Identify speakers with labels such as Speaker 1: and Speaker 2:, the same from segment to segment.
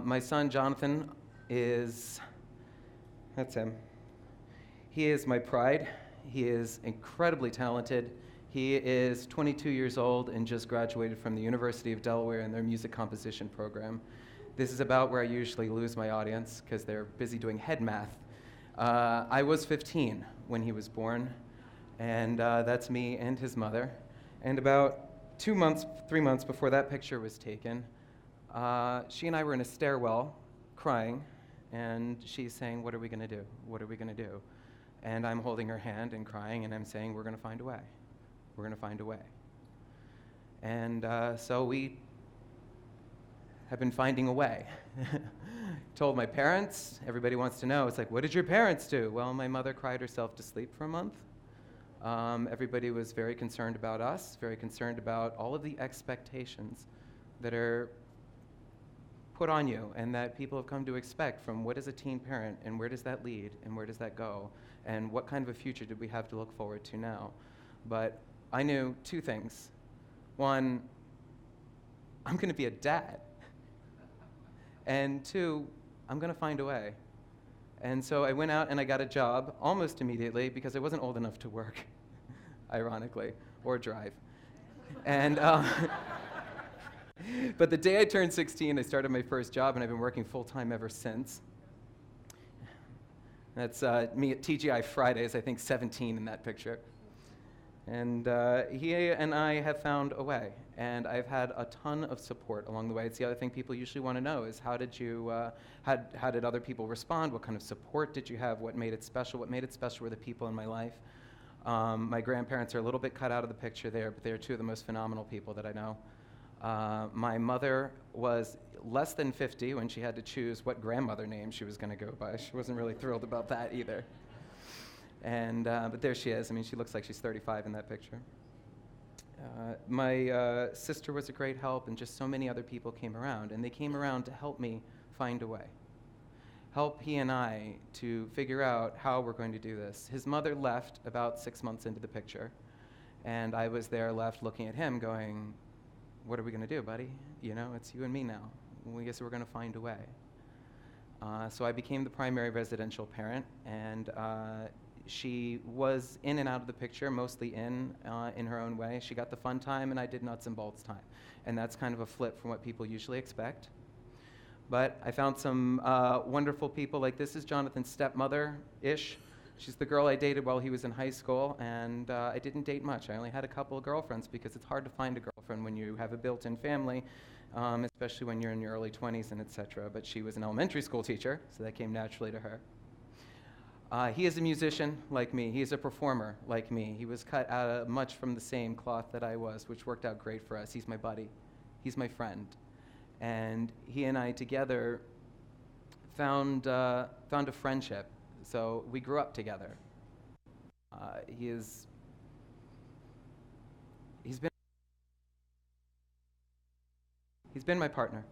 Speaker 1: My son, Jonathan, that's him. He is my pride. He is incredibly talented. He is 22 years old and just graduated from the University of Delaware in their music composition program. This is about where I usually lose my audience because they're busy doing head math. I was 15 when he was born, and that's me and his mother. And about 3 months before that picture was taken, she and I were in a stairwell crying, and she's saying, "What are we going to do? What are we going to do?" And I'm holding her hand and crying, and I'm saying, "We're going to find a way. We're going to find a way." And so we have been finding a way. Told my parents, everybody wants to know, it's like, what did your parents do? Well, my mother cried herself to sleep for a month. Everybody was very concerned about us, very concerned about all of the expectations that are put on you and that people have come to expect from what is a teen parent and where does that lead and where does that go and what kind of a future do we have to look forward to now. But I knew two things. One, I'm going to be a dad. And two, I'm going to find a way. And so I went out and I got a job almost immediately because I wasn't old enough to work, ironically, or drive. And but the day I turned 16, I started my first job, and I've been working full-time ever since. That's me at TGI Fridays, I think 17 in that picture. And he and I have found a way, and I've had a ton of support along the way. It's the other thing people usually want to know is how did other people respond? What kind of support did you have? What made it special? What made it special were the people in my life. My grandparents are a little bit cut out of the picture there, but they're two of the most phenomenal people that I know. My mother was less than 50 when she had to choose what grandmother name she was going to go by. She wasn't really thrilled about that either. And but there she is. I mean, she looks like she's 35 in that picture. My sister was a great help, and just so many other people came around. And they came around to help me find a way. Help he and I to figure out how we're going to do this. His mother left about 6 months into the picture. And I was there left looking at him going, what are we going to do, buddy? You know, it's you and me now. We guess we're going to find a way. So I became the primary residential parent, and she was in and out of the picture, mostly in her own way. She got the fun time, and I did nuts and bolts time. And that's kind of a flip from what people usually expect. But I found some wonderful people. Like, this is Jonathan's stepmother-ish. She's the girl I dated while he was in high school, and I didn't date much. I only had a couple of girlfriends because it's hard to find a girlfriend when you have a built-in family, especially when you're in your early 20s and etc. But she was an elementary school teacher, so that came naturally to her. He is a musician like me. He is a performer like me. He was cut out of much from the same cloth that I was, which worked out great for us. He's my buddy. He's my friend. And he and I together found a friendship. So we grew up together. He's been my partner.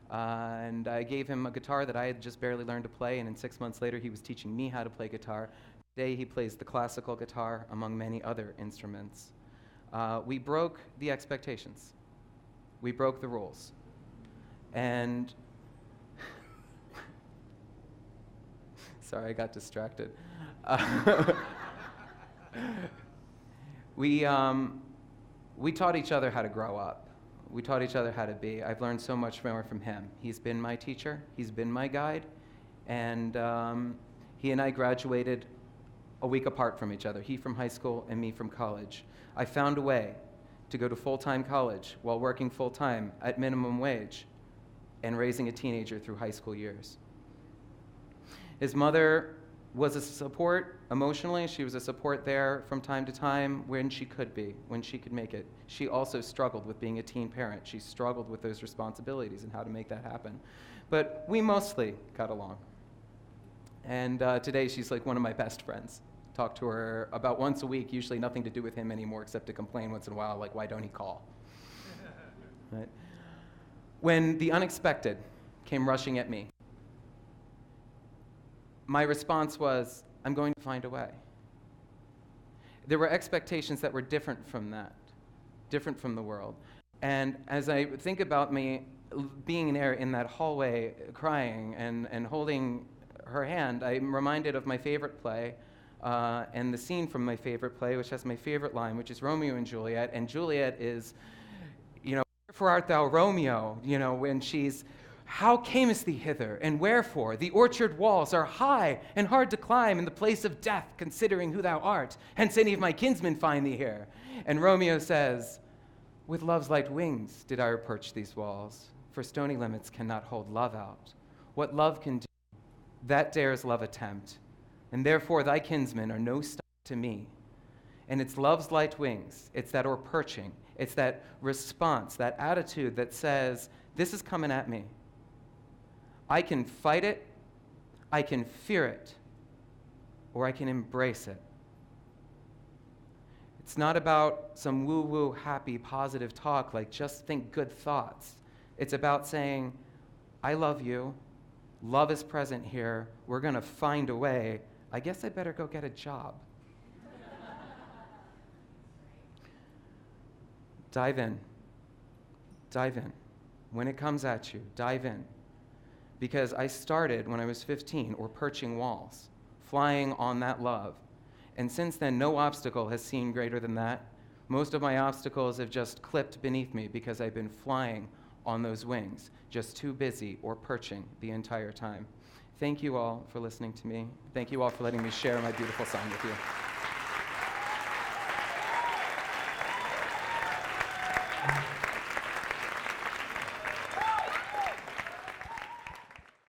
Speaker 1: And I gave him a guitar that I had just barely learned to play, and 6 months later he was teaching me how to play guitar. Today he plays the classical guitar, among many other instruments. We broke the expectations. We broke the rules. And sorry, I got distracted. We taught each other how to grow up. We taught each other how to be. I've learned so much more from him. He's been my teacher. He's been my guide. And he and I graduated a week apart from each other. He from high school and me from college. I found a way to go to full-time college while working full-time at minimum wage and raising a teenager through high school years. His mother was a support emotionally. She was a support there from time to time when she could be, when she could make it. She also struggled with being a teen parent. She struggled with those responsibilities and how to make that happen. But we mostly got along. And today she's like one of my best friends. Talk to her about once a week, usually nothing to do with him anymore except to complain once in a while, like, why don't he call? Right? When the unexpected came rushing at me, my response was, I'm going to find a way. There were expectations that were different from that, different from the world. And as I think about me being there in that hallway crying and holding her hand, I'm reminded of my favorite play, and the scene from my favorite play, which has my favorite line, which is Romeo and Juliet. And Juliet is, wherefore art thou, Romeo? When she's, how camest thee hither, and wherefore? The orchard walls are high and hard to climb in the place of death, considering who thou art. Hence any of my kinsmen find thee here. And Romeo says, with love's light wings did I approach these walls, for stony limits cannot hold love out. What love can do, that dares love attempt, and therefore thy kinsmen are no stop to me. And it's love's light wings, it's that o'erperching, it's that response, that attitude that says, this is coming at me. I can fight it, I can fear it, or I can embrace it. It's not about some woo-woo, happy, positive talk like just think good thoughts. It's about saying, I love you, love is present here, we're going to find a way. I guess I better go get a job. Dive in. Dive in. When it comes at you, dive in. Because I started when I was 15, or perching walls, flying on that love. And since then, no obstacle has seemed greater than that. Most of my obstacles have just clipped beneath me because I've been flying on those wings, just too busy or perching the entire time. Thank you all for listening to me. Thank you all for letting me share my beautiful song with you.